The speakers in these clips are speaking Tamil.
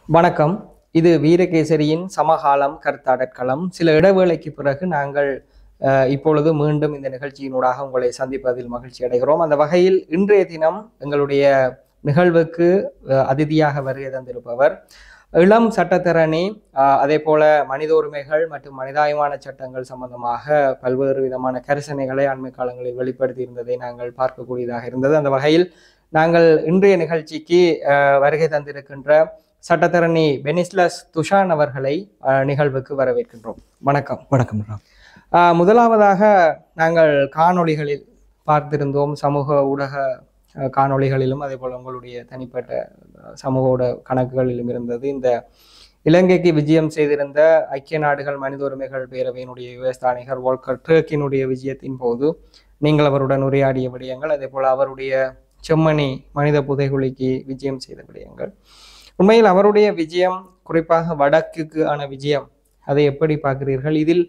வணக்கம். இது வீரகேசரியின் சமகாலம் கருத்தாடற்களம். சில இடைவேளைக்கு பிறகு நாங்கள் இப்பொழுது மீண்டும் இந்த நிகழ்ச்சியினூடாக உங்களை சந்திப்பதில் மகிழ்ச்சி அடைகிறோம். அந்த வகையில் இன்றைய தினம் எங்களுடைய நிகழ்வுக்கு அதிதியாக வருகை தந்திருப்பவர் இளம் சட்டத்தரணி, அதே போல மனித உரிமைகள் மற்றும் மனிதாயமான சட்டங்கள் சம்பந்தமாக பல்வேறு விதமான கரிசனைகளை அண்மை காலங்களில் வெளிப்படுத்தி இருந்ததை நாங்கள் பார்க்கக்கூடியதாக இருந்தது. அந்த வகையில் நாங்கள் இன்றைய நிகழ்ச்சிக்கு வருகை தந்திருக்கின்ற சட்டத்தரணி பெனிஸ்லஸ் துஷான் அவர்களை நிகழ்வுக்கு வரவேற்கின்றோம். வணக்கம். வணக்கம். முதலாவதாக நாங்கள் காணொளிகளில் பார்த்திருந்தோம், சமூக ஊடக காணொளிகளிலும் அதே போல் உங்களுடைய தனிப்பட்ட சமூக ஊடக கணக்குகளிலும் இருந்தது. இந்த இலங்கைக்கு விஜயம் செய்திருந்த ஐக்கிய நாடுகள் மனித உரிமைகள் பேரவையினுடைய யுஎஸ் வோல்கர் டர்க்கினுடைய விஜயத்தின் போது நீங்கள் அவருடன் உரையாடிய விடயங்கள், அதே போல் அவருடைய செம்மணி மனித புதைகுழிக்கு விஜயம் செய்த விடயங்கள். உண்மையில் அவருடைய விஜயம், குறிப்பாக வடக்குக்கு ஆன விஜயம், அதை எப்படி பார்க்கிறீர்கள்? இதில்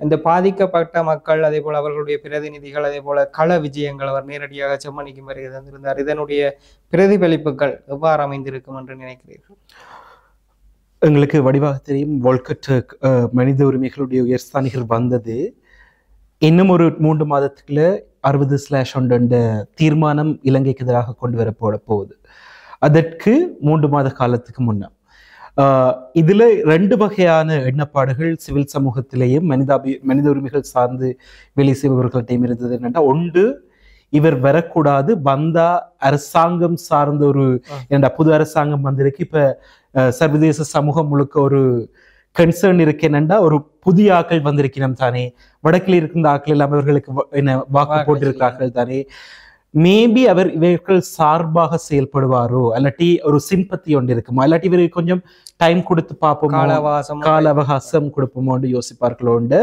இந்த பாதிக்கப்பட்ட மக்கள், அதே போல் அவர்களுடைய பிரதிநிதிகள், அதே போல கள விஜயங்கள், அவர் நேரடியாக செம்மணிக்கு வருகை தந்திருந்தார், இதனுடைய பிரதிபலிப்புகள் எவ்வாறு அமைந்திருக்கும் என்று நினைக்கிறீர்கள்? எங்களுக்கு வடிவாக தெரியும், வோல்கர் டர்க் மனித உரிமைகளுடைய உயர்ஸ்தானிகர் வந்தது இன்னும் ஒரு 3 மாதத்துக்குள்ள 60/1 தீர்மானம் இலங்கைக்கு எதிராக கொண்டு வரப்போட போகுது. அதற்கு 3 மாத காலத்துக்கு முன்னர் இதுல 2 வகையான எண்ணப்பாடுகள் சிவில் சமூகத்திலேயும் மனித உரிமைகள் சார்ந்து வேலை செய்பவர்கள்டையும் இருந்தது. என்னன்னா, ஒன்று, இவர் வரக்கூடாது, வந்தா அரசாங்கம் சார்ந்த ஒரு புது அரசாங்கம் வந்திருக்கு, இப்ப சர்வதேச சமூகம் முழுக்க ஒரு கன்சர்ன் இருக்கு. என்னண்டா, ஒரு புதிய ஆக்கள் வந்திருக்கணும் தானே, வடக்கில் இருக்கின்ற ஆக்கள் எல்லாம் அவர்களுக்கு வாக்கு போட்டிருக்கிறார்கள் தானே, மேபி இவர்கள் சார்பாக செயல்படுவாரோ, அல்லாட்டி ஒரு சிம்பத்தி ஒன்று இருக்குமா, இல்லாட்டி இவருக்கு கொஞ்சம் டைம் கொடுத்து பார்ப்போம், கால அவகாசம் கொடுப்போமோன்னு யோசிப்பார்களோண்டு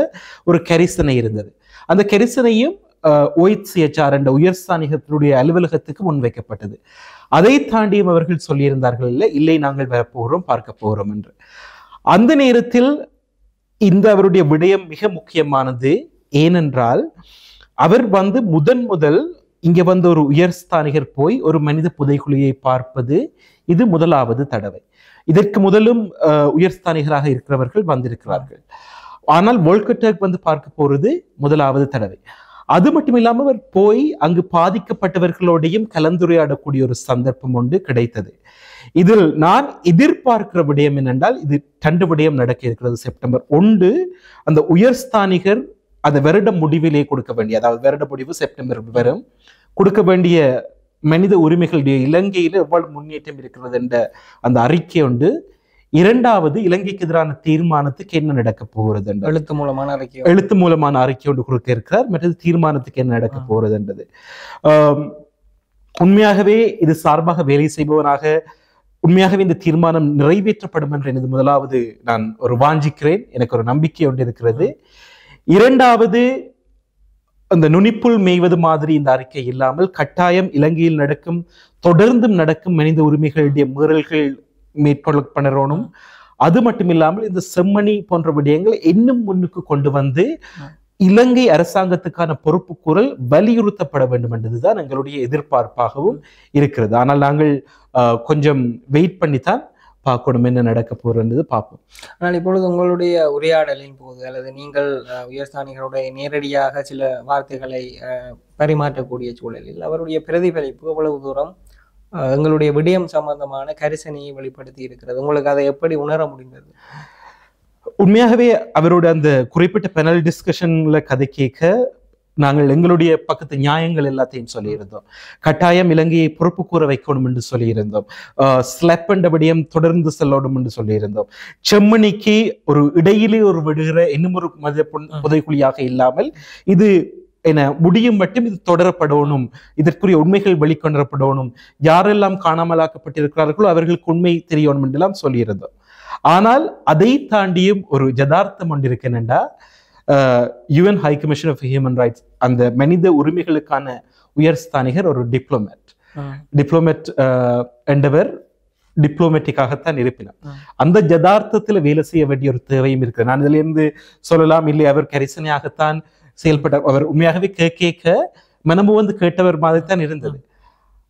ஒரு கரிசனை இருந்தது. அந்த கரிசனையும் OHCHR என்ற உயர்ஸ்தானிகத்தினுடைய அலுவலகத்துக்கு முன்வைக்கப்பட்டது. அதை தாண்டியும் அவர்கள் சொல்லியிருந்தார்கள், இல்லை நாங்கள் வரப்போகிறோம், பார்க்க போகிறோம் என்று. அந்த நேரத்தில் இந்த அவருடைய விடயம் மிக முக்கியமானது. ஏனென்றால், அவர் முதல் இங்க ஒரு உயர்ஸ்தானிகர் போய் ஒரு மனித புதைக்குழியை பார்ப்பது இது முதலாவது தடவை. இதற்கு முதலும் உயர்ஸ்தானிகராக இருக்கிறவர்கள் வந்திருக்கிறார்கள். ஆனால் வோல்கர் டர்க் பார்க்க போறது முதலாவது தடவை. அது மட்டும் இல்லாமல் அவர் போய் அங்கு பாதிக்கப்பட்டவர்களோடையும் கலந்துரையாடக்கூடிய ஒரு சந்தர்ப்பம் ஒன்று கிடைத்தது. இதில் நான் எதிர்பார்க்கிற விடயம் என்னென்றால், இது 2 விடயம் நடக்க இருக்கிறது. செப்டம்பர் 1 அந்த உயர்ஸ்தானிகர் அந்த வருட முடிவிலே கொடுக்க வேண்டிய, அதாவது வருட முடிவு செப்டம்பர் வரும், கொடுக்க வேண்டிய மனித உரிமைகளுடைய இலங்கையில எவ்வளவு முன்னேற்றம் இருக்கிறது என்ற அந்த அறிக்கை உண்டு. 2வது, இலங்கைக்கு எதிரான தீர்மானத்துக்கு என்ன நடக்க போகிறது என்று எழுத்து மூலமான அறிக்கை ஒன்று கொடுக்க இருக்கிறார். மற்றது தீர்மானத்துக்கு என்ன நடக்க போகிறது என்றது. உண்மையாகவே இது சார்பாக வேலை செய்பவனாக உண்மையாகவே இந்த தீர்மானம் நிறைவேற்றப்படும் என்று எனது முதலாவது நான் ஒரு வாஞ்சிக்கிறேன். எனக்கு ஒரு நம்பிக்கை ஒன்று இருக்கிறது. 2வது, அந்த நுனிப்புள் மேய்வது மாதிரி இந்த அறிக்கை இல்லாமல் கட்டாயம் இலங்கையில் தொடர்ந்தும் நடக்கும் மனித உரிமைகளுடைய மீறல்கள் மேற்கொள்ளப்படணும். அது மட்டும் இல்லாமல் இந்த செம்மணி போன்ற விடயங்களை இன்னும் முன்னுக்கு கொண்டு வந்து இலங்கை அரசாங்கத்துக்கான பொறுப்பு கூறல் வலியுறுத்தப்பட வேண்டும் என்பதுதான் எங்களுடைய எதிர்பார்ப்பாகவும் இருக்கிறது. ஆனால் நாங்கள் கொஞ்சம் வெயிட் பண்ணித்தான் பார்க்கணும் என்ன நடக்க போறது பார்ப்போம். ஆனால் இப்பொழுது உங்களுடைய உரையாடலின் போது, அல்லது நீங்கள் உயர்ஸ்தானிகளுடைய நேரடியாக சில வார்த்தைகளை பரிமாற்றக்கூடிய சூழலில் அவருடைய பிரதிபலிப்பு எவ்வளவு தூரம் எங்களுடைய விடயம் சம்பந்தமான கரிசனையை வெளிப்படுத்தி இருக்கிறது? உங்களுக்கு அதை எப்படி உணர முடிந்தது? உண்மையாகவே அவரோட அந்த குறிப்பிட்ட பெனல் டிஸ்கஷன்ல கதை கேட்க நாங்கள் எங்களுடைய பக்கத்து நியாயங்கள் எல்லாத்தையும் சொல்லியிருந்தோம். கட்டாயம் இலங்கையை பொறுப்பு கூற வைக்கணும் என்று சொல்லியிருந்தோம். ஸ்லெப் என்ற விடயம் தொடர்ந்து செல்லணும் என்று சொல்லியிருந்தோம். செம்மணிக்கு ஒரு இடையிலே ஒரு விடுகிற இன்னும் ஒரு மனித புதைக்குழியாக இல்லாமல் இது முடியும் மட்டும் இது தொடரப்படணும், இதற்குரிய உண்மைகள் வெளிக்கொணரப்படணும், யாரெல்லாம் காணாமலாக்கப்பட்டிருக்கிறார்களோ அவர்களுக்கு உண்மை தெரியணும் என்றெல்லாம் சொல்லியிருந்தோம். ஆனால் அதை தாண்டியும் ஒரு யதார்த்தம் ஒன்று இருக்கேன்டா, UN High Commission of Human Rights அந்த மனித உரிமைகளுக்கான உயர்ஸ்தானிகர் ஒரு டிப்ளோமேட் என்றவர் டிப்ளோமேட்டிக்காகத்தான் இருப்பினார். அந்த யதார்த்தத்தில் வேலை செய்ய வேண்டிய ஒரு தேவையும் இருக்கு. நான் இதுல இருந்து சொல்லலாம், இல்லை அவர் கரிசனையாகத்தான் செயல்பட்ட, அவர் உண்மையாகவே கேட்க மனமு கேட்டவர் மாதிரி தான் இருந்தது.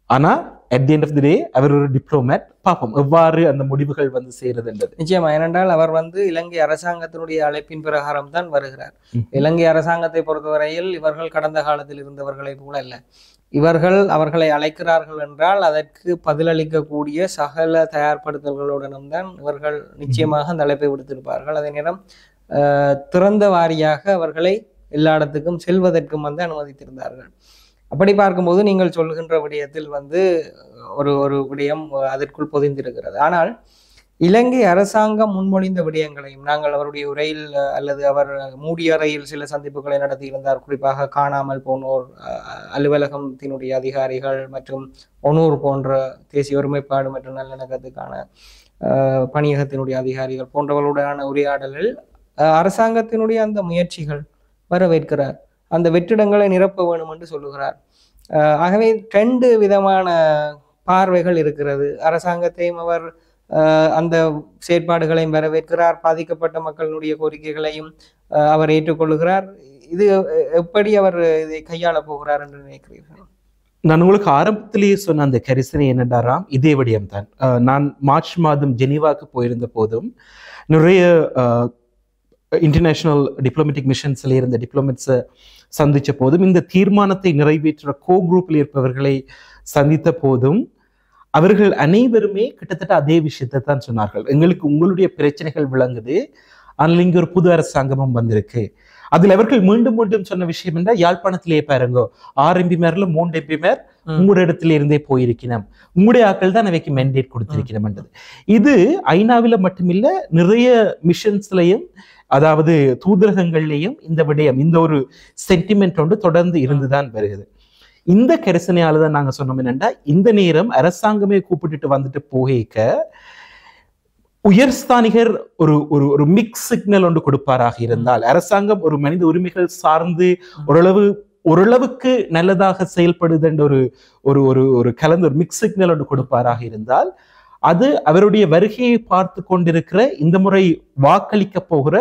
ஆனா at the end of the day அவர் ஒரு டிப்ளோமேட். பார்ப்போம் எவ்வாறு அந்த முடிவுகள் வந்து செய்யறதுன்றது. நிச்சயமா, ஏனென்றால் அவர் இலங்கை அரசாங்கத்தினுடைய அழைப்பின் பிரகாரம் தான் வருகிறார். இலங்கை அரசாங்கத்தை பொறுத்தவரையில் இவர்கள் கடந்த காலத்தில் இருந்தவர்களை போல அல்ல. அவர்களை அழைக்கிறார்கள் என்றால் அதற்கு பதிலளிக்கக்கூடிய சகல தயார்படுத்தல்களுடனும் தான் இவர்கள் நிச்சயமாக அந்த அழைப்பை விடுத்திருப்பார்கள். அதே நேரம் திறந்த வாரியாக அவர்களை எல்லா இடத்துக்கும் செல்வதற்கும் அனுமதித்திருந்தார்கள். அப்படி பார்க்கும்போது நீங்கள் சொல்கின்ற விடயத்தில் ஒரு விடயம் அதற்குள் பொதிந்திருக்கிறது. ஆனால் இலங்கை அரசாங்கம் முன்மொழிந்த விடயங்களையும் நாங்கள் அவருடைய உரையில் அல்லது அவர் மூடிய அறையில் சில சந்திப்புகளை நடத்தியிருந்தார். குறிப்பாக காணாமல் போனோர் அலுவலகத்தினுடைய அதிகாரிகள் மற்றும் ஒனூர் போன்ற தேசிய ஒருமைப்பாடு மற்றும் நல்லிணக்கத்துக்கான பணியகத்தினுடைய அதிகாரிகள் போன்றவர்களுடனான உரையாடலில் அரசாங்கத்தினுடைய அந்த முயற்சிகள் வரவேற்கிறார். அந்த வெற்றிடங்களை நிரப்ப வேணும் என்று சொல்லுகிறார். ஆகவே 2 விதமான பார்வைகள் இருக்கிறது. அரசாங்கத்தையும் அவர் அந்த செயற்பாடுகளையும் வரவேற்கிறார், பாதிக்கப்பட்ட மக்களுடைய கோரிக்கைகளையும் அவர் ஏற்றுக்கொள்கிறார். இது எப்படி அவர் இதை கையாள போகிறார் என்று நினைக்கிறீர்கள்? நான் உங்களுக்கு ஆரம்பத்திலேயே சொன்ன அந்த கரிசனை என்னடாராம் இதே விடயம் தான். நான் மார்ச் மாதம் ஜெனீவாக்கு போயிருந்த போதும் நிறைய இன்டர்நேஷனல் டிப்ளமேட்டிக் மிஷன்ஸ்ல இருந்த டிப்ளமேட்ஸை சந்தித்த போதும் இந்த தீர்மானத்தை நிறைவேற்ற குரூப்பில் இருப்பவர்களை சந்தித்த போதும் அவர்கள் அனைவருமே கிட்டத்தட்ட அதே விஷயத்தை தான் சொன்னார்கள். எங்களுக்கு உங்களுடைய பிரச்சனைகள் விளங்குது, ஆனால் இங்கே ஒரு புது அரசாங்கமும் வந்திருக்கு. அதில் அவர்கள் மீண்டும் மீண்டும் சொன்ன விஷயம் என்றால் யாழ்ப்பாணத்திலேயே பாருங்க 6 MP மேர்ல 3 MP மேர் உங்களுடைய இடத்துல இருந்தே போயிருக்கணும், உங்களுடைய ஆக்கள் தான் அவைக்கு மெண்டேட் கொடுத்திருக்கணும்ன்றது. இது ஐநாவில மட்டுமில்ல நிறைய மிஷன்ஸ்லையும் அதாவது தூதரகங்கள்லையும் இந்த விடயம் இந்த ஒரு சென்டிமெண்ட் ஒன்று தொடர்ந்து இருந்துதான் வருகிறது. இந்த கரிசனையால தான் நாங்க சொன்னோம் என்னன்னா இந்த நேரம் அரசாங்கமே கூப்பிட்டுட்டு வந்துட்டு போக உயர்ஸ்தானிகர் ஒரு ஒரு ஒரு மிக்ஸ் சிக்னல் ஒன்று கொடுப்பாராக இருந்தால், அரசாங்கம் ஒரு மனித உரிமைகள் சார்ந்து ஓரளவுக்கு நல்லதாக செயல்படுது என்ற ஒரு ஒரு ஒரு ஒரு கலந்து ஒரு மிக்ஸ் சிக்னல் ஒன்று கொடுப்பாராக இருந்தால் அது அவருடைய வருகையை பார்த்து கொண்டிருக்கிற இந்த முறை வாக்களிக்க போகிற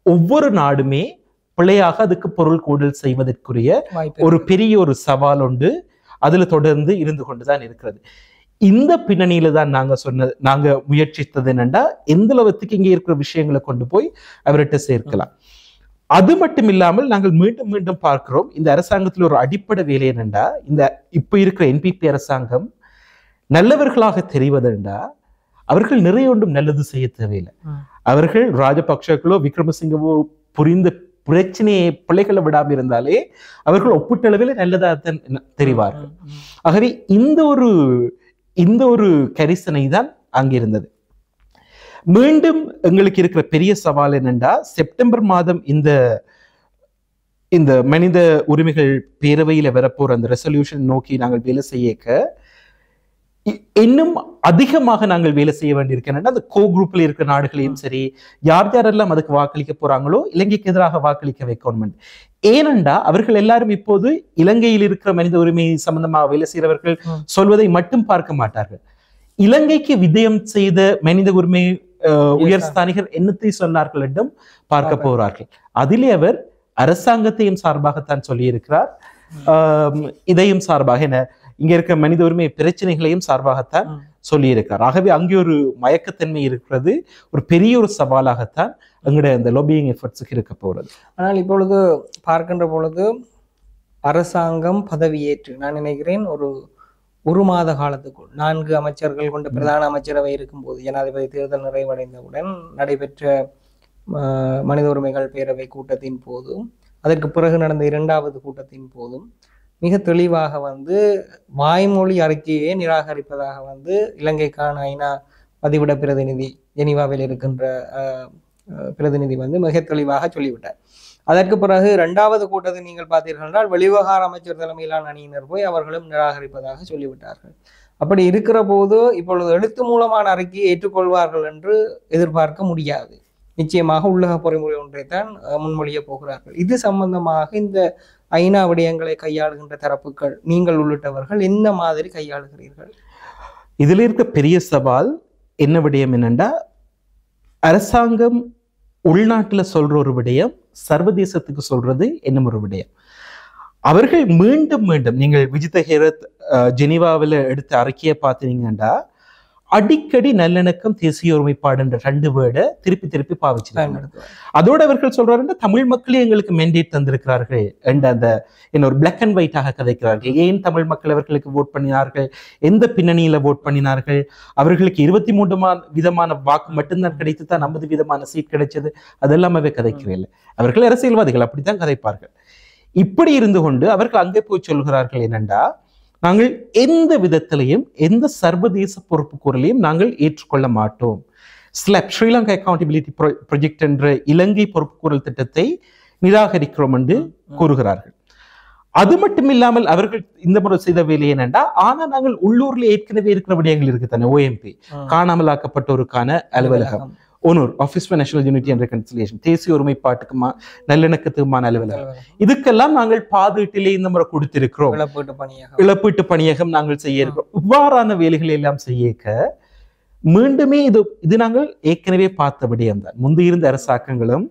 ஒவ்வொரு நாடுமே பிள்ளையாக அதுக்கு பொருள் கூடல் செய்வதற்குரிய ஒரு பெரிய ஒரு சவால் உண்டு. அதுல தொடர்ந்து இருந்து கொண்டுதான் இருக்கிறது. இந்த பின்னணியில தான் நாங்க முயற்சித்தது என்னன்னா எந்த அளவுக்கு இங்கே இருக்கிற விஷயங்களை கொண்டு போய் அவர்கிட்ட சேர்க்கலாம். அது மட்டும் இல்லாமல் நாங்கள் மீண்டும் மீண்டும் பார்க்கிறோம் இந்த அரசாங்கத்தில் ஒரு அடிப்படை வேலை என்னண்டா இந்த இப்ப இருக்கிற NPP அரசாங்கம் நல்லவர்களாக தெரிவதென்றா அவர்கள் நிறைய ஒன்றும் நல்லது செய்ய தேவையில்லை. அவர்கள் ராஜபக்சர்களோ விக்ரமசிங்கவோ புரிந்த பிரச்சனையை பிள்ளைகளை விடாமல் இருந்தாலே அவர்கள் ஒப்பீட்டளவில் நல்லதாக தெரிவார்கள். ஆகவே இந்த ஒரு கரிசனை தான் அங்கிருந்தது. மீண்டும் எங்களுக்கு இருக்கிற பெரிய சவால் என்னண்டா செப்டம்பர் மாதம் இந்த மனித உரிமைகள் பேரவையில வரப்போற அந்த ரெசல்யூஷன் நோக்கி நாங்கள் வேலை செய்ய இன்னும் அதிகமாக நாங்கள் வேலை செய்ய வேண்டியிருக்கேன். அந்த குரூப்ல இருக்கிற நாடுகளையும் சரி யாரெல்லாம் அதுக்கு வாக்களிக்க போறாங்களோ இலங்கைக்கு எதிராக வாக்களிக்க வைக்கணும். ஏனென்றா அவர்கள் எல்லாரும் இப்போது இலங்கையில் இருக்கிற மனித உரிமை சம்பந்தமாக வேலை செய்கிறவர்கள் சொல்வதை மட்டும் பார்க்க மாட்டார்கள். இலங்கைக்கு விஜயம் செய்த மனித உரிமை உயர்ஸ்தானிகர் என்னத்தை சொன்னார்கள் என்றும் பார்க்க போகிறார்கள். அதிலே அவர் அரசாங்கத்தையும் சார்பாகத்தான் சொல்லியிருக்கிறார், இதையும் சார்பாக என்ன இங்க இருக்க மனித உரிமை பிரச்சனைகளையும் சார்பாகத்தான் சொல்லி இருக்கிறார். ஆகவே அங்கே ஒரு மயக்கத்தன்மை இருக்கிறது, ஒரு பெரிய ஒரு சவாலாகத்தான் எங்களுடைய அந்த லொபியிங் எஃபர்ட்ஸுக்கு இருக்க போகிறது. ஆனால் இப்பொழுது பார்க்கின்ற பொழுது அரசாங்கம் பதவியேற்று நான் நினைக்கிறேன் ஒரு மாத காலத்துக்குள் 4 அமைச்சர்கள் கொண்ட பிரதான அமைச்சரவை இருக்கும்போது ஜனாதிபதி தேர்தல் நிறைவடைந்தவுடன் நடைபெற்ற மனித உரிமைகள் பேரவை கூட்டத்தின் போதும் அதற்கு பிறகு நடந்த 2வது கூட்டத்தின் போதும் மிக தெளிவாக வாய்மொழி அறிக்கையை நிராகரிப்பதாக இலங்கைக்கான ஐநா பதிவிட பிரதிநிதி ஜெனீவாவில் இருக்கின்ற பிரதிநிதி மிக தெளிவாக சொல்லிவிட்டார். அதற்கு பிறகு 2வது கூட்டத்தை நீங்கள் பார்த்தீர்கள் என்றால் வெளிவிவகார அமைச்சர் தலைமையிலான அணியினர் போய் அவர்களும் நிராகரிப்பதாக சொல்லிவிட்டார்கள். அப்படி இருக்கிற போது இப்பொழுது எழுத்து மூலமான அறிக்கையை ஏற்றுக்கொள்வார்கள் என்று எதிர்பார்க்க முடியாது. நிச்சயமாக உள்ளக பொறிமுறை ஒன்றைத்தான் முன்மொழிய போகிறார்கள். இது சம்பந்தமாக இந்த ஐநா விடயங்களை கையாளுகின்ற தரப்புகள் நீங்கள் உள்ளிட்டவர்கள் என்ன மாதிரி கையாளுகிறீர்கள்? இதுல இருக்க பெரிய சவால் என்ன விடயம் என்னன்னா அரசாங்கம் உள்நாட்டுல சொல்ற ஒரு விடயம், சர்வதேசத்துக்கு சொல்றது என்ன ஒரு விடயம். அவர்கள் மீண்டும் மீண்டும் நீங்கள் விஜித ஹேரத் ஜெனீவாவில் எடுத்த அறிக்கையை பார்த்தீங்கன்னா அடிக்கடி நல்லிணக்கம் தேசிய ஒருமைப்பாடு என்ற 2 வேர்டை திருப்பி திருப்பி பாவிச்சிருக்காங்க. அதோடு அவர்கள் சொல்றாருன்னா தமிழ் மக்களே எங்களுக்கு மெண்டேட் தந்திருக்கிறார்கள் என்ற அந்த ஒரு பிளாக் அண்ட் ஒயிட்டாக கதைக்கிறார்கள். ஏன் தமிழ் மக்கள் அவர்களுக்கு ஓட் பண்ணினார்கள், எந்த பின்னணியில ஓட் பண்ணினார்கள், அவர்களுக்கு 23 விதமான வாக்கு மட்டும்தான் கிடைத்து தான் 50 விதமான சீட் கிடைச்சது, அதெல்லாம் அவை கதைக்கிறதில்லை. அவர்கள் அரசியல்வாதிகள், அப்படித்தான் கதைப்பார்கள். இப்படி இருந்து கொண்டு அவர்கள் அங்கே போய் சொல்கிறார்கள் என்னண்டா, நாங்கள் எந்த விதத்திலையும் எந்த சர்வதேச பொறுப்பு கூறலையும் நாங்கள் ஏற்றுக்கொள்ள மாட்டோம். ஸ்லெப் ஸ்ரீலங்கா அக்கௌண்டபிலிட்டி ப்ராஜெக்ட் என்ற இலங்கை பொறுப்பு கூறல் திட்டத்தை நிராகரிக்கிறோம் என்று கூறுகிறார்கள். அது மட்டும் இல்லாமல் அவர்கள் இந்த முறை செய்த வேலை என்னண்டா, ஆனா நாங்கள் உள்ளூர்ல ஏற்கனவே இருக்கிற விடயங்கள் இருக்கு தானே, OMP காணாமலாக்கப்பட்டோருக்கான அலுவலகம், ONUR office for national unity and reconciliation தேசிய ஒருமைப்பாட்டுக்குமா நல்லிணக்கத்துக்குமான அலுவலகம், இதுக்கெல்லாம் நாங்கள் பாதீட்டிலே இந்த முறை கொடுத்திருக்கிறோம். இழப்பீட்டு பணியகம் நாங்கள் செய்ய இருக்கிறோம். இவ்வாறான வேலைகளை எல்லாம் செய்ய மீண்டுமே இது நாங்கள் ஏற்கனவே பார்த்த விடயம்தான். முந்தையிருந்த அரசாங்கங்களும்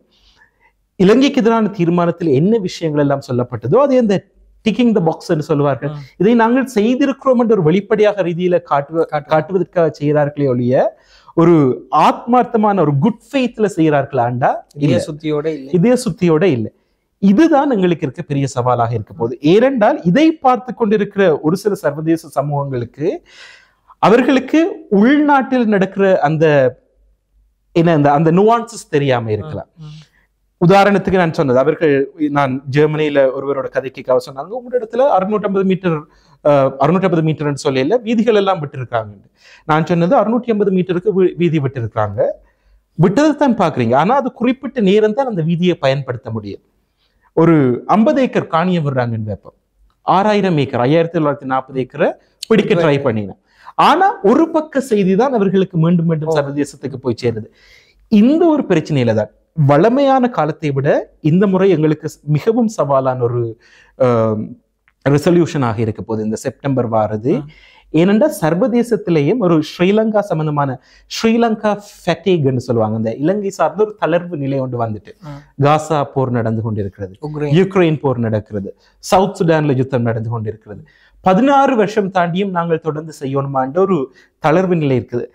இலங்கைக்கு எதிரான தீர்மானத்தில் என்ன விஷயங்கள் எல்லாம் சொல்லப்பட்டதோ அது அந்த டிக்கிங் த பாக்ஸ் என்று சொல்லுவார்கள். இதை நாங்கள் செய்திருக்கிறோம் என்ற ஒரு வெளிப்படையாக ரீதியில காட்டுவதற்காக செய்கிறார்களே ஒழிய ஒரு ஆத்மார்த்தமான ஒரு குட் ஃபெய்த்ல செய்கிறார்களாண்டா இதே சுத்தியோட இல்லை. இதுதான் எங்களுக்கு இருக்க பெரிய சவாலாக இருக்க போகுது. ஏனென்றால் இதை பார்த்து கொண்டிருக்கிற ஒரு சில சர்வதேச சமூகங்களுக்கு அவர்களுக்கு உள்நாட்டில் நடக்கிற அந்த நுவான்சஸ் தெரியாம இருக்கலாம். உதாரணத்துக்கு நான் சொன்னது, நான் ஜெர்மனியில ஒருவரோட கதைக்காக சொன்னாங்க, உங்களோட இடத்துல 650 மீட்டர்னு சொல்லல வீதிகள் எல்லாம் விட்டு இருக்காங்க. நான் சொன்னது 650 மீட்டருக்கு வீதி விட்டு இருக்காங்க. விட்டதைத்தான் பாக்குறீங்க, ஆனா அது குறிப்பிட்ட நேரம் தான் அந்த வீதியை பயன்படுத்த முடியும். ஒரு 50 ஏக்கர் காணியை விடுறாங்கன்னு வைப்போம், 6000 ஏக்கர் 5940 ஏக்கரை பிடிக்க ட்ரை பண்ணினேன். ஆனா ஒரு பக்க செய்தி தான் அவர்களுக்கு மீண்டும் மீண்டும் சர்வதேசத்துக்கு போய் சேருது. இந்த ஒரு பிரச்சனையில தான் வளமையான காலத்தை விட இந்த முறை எங்களுக்கு மிகவும் சவாலான ஒரு ரெசல்யூஷனாக இருக்க போகுது இந்த செப்டம்பர் வாரது. ஏனென்றா சர்வதேசத்திலேயும் ஒரு ஸ்ரீலங்கா சம்பந்தமான ஸ்ரீலங்கா ஃபேட்டிக்னு சொல்லுவாங்க, இந்த இலங்கை சார்ந்த ஒரு தளர்வு நிலை ஒன்று வந்துட்டு, காசா போர் நடந்து கொண்டிருக்கிறது, யுக்ரைன் போர் நடக்கிறது, சவுத் சுடான்ல யுத்தம் நடந்து கொண்டிருக்கிறது, 16 வருஷம் தாண்டியும் நாங்கள் தொடர்ந்து செய்யணுமான்ற ஒரு தளர்வு நிலை இருக்குது.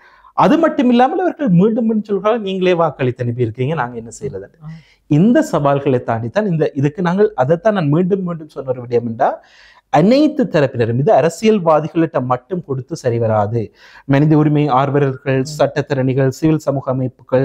அது மட்டும் இல்லாமல் அவர்கள் மீண்டும் மீண்டும் சொல்கிறார்கள், நீங்களே வாக்களித்து அனுப்பி இருக்கீங்க, நாங்க என்ன செய்யறது. இந்த சவால்களை தாண்டித்தான் இதுக்கு நாங்கள் அதைத்தான் நான் மீண்டும் மீண்டும் சொன்ன ஒரு விடயம் என்றா, அனைத்து தரப்பினரும், இது அரசியல்வாதிகளிட்ட மட்டும் கொடுத்து சரி வராது. மனித உரிமை ஆர்வலர்கள், சட்டத்திறனிகள், சிவில் சமூக அமைப்புகள்,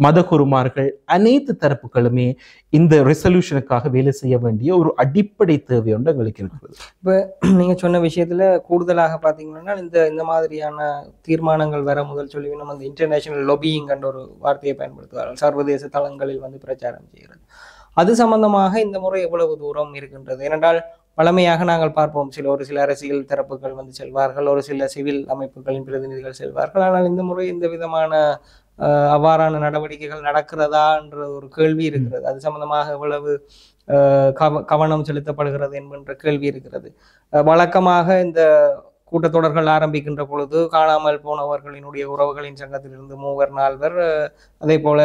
மதகுருமார்கள், அனைத்து தரப்புகளுமே இந்த ரெசல்யூஷனுக்காக வேலை செய்ய வேண்டிய ஒரு அடிப்படை தேவை ஒன்று எங்களுக்கு இருக்கிறது. இப்போ நீங்க சொன்ன விஷயத்துல கூடுதலாக பாத்தீங்கன்னா இந்த மாதிரியான தீர்மானங்கள் வர முதல் சொல்லி நம்ம அந்த இன்டர்நேஷனல் லொபியிங் என்ற ஒரு வார்த்தையை பயன்படுத்துவார்கள், சர்வதேச தளங்களில் பிரச்சாரம் செய்கிறது. அது சம்பந்தமாக இந்த முறை எவ்வளவு தூரம் இருக்கின்றது? ஏனென்றால் பழமையாக நாங்கள் பார்ப்போம், ஒரு சில அரசியல் தரப்புகள் செல்வார்கள், ஒரு சில சிவில் அமைப்புகளின் பிரதிநிதிகள் செல்வார்கள். ஆனால் இந்த முறை இந்த விதமான அவ்வாறான நடவடிக்கைகள் நடக்கிறதா என்ற ஒரு கேள்வி இருக்கிறது. அது சம்பந்தமாக எவ்வளவு கவனம் செலுத்தப்படுகிறது என்கின்ற கேள்வி இருக்கிறது. வழக்கமாக இந்த கூட்டத்தொடர்கள் ஆரம்பிக்கின்ற பொழுது காணாமல் போனவர்களினுடைய உறவுகளின் சங்கத்திலிருந்து 3-4 அதே போல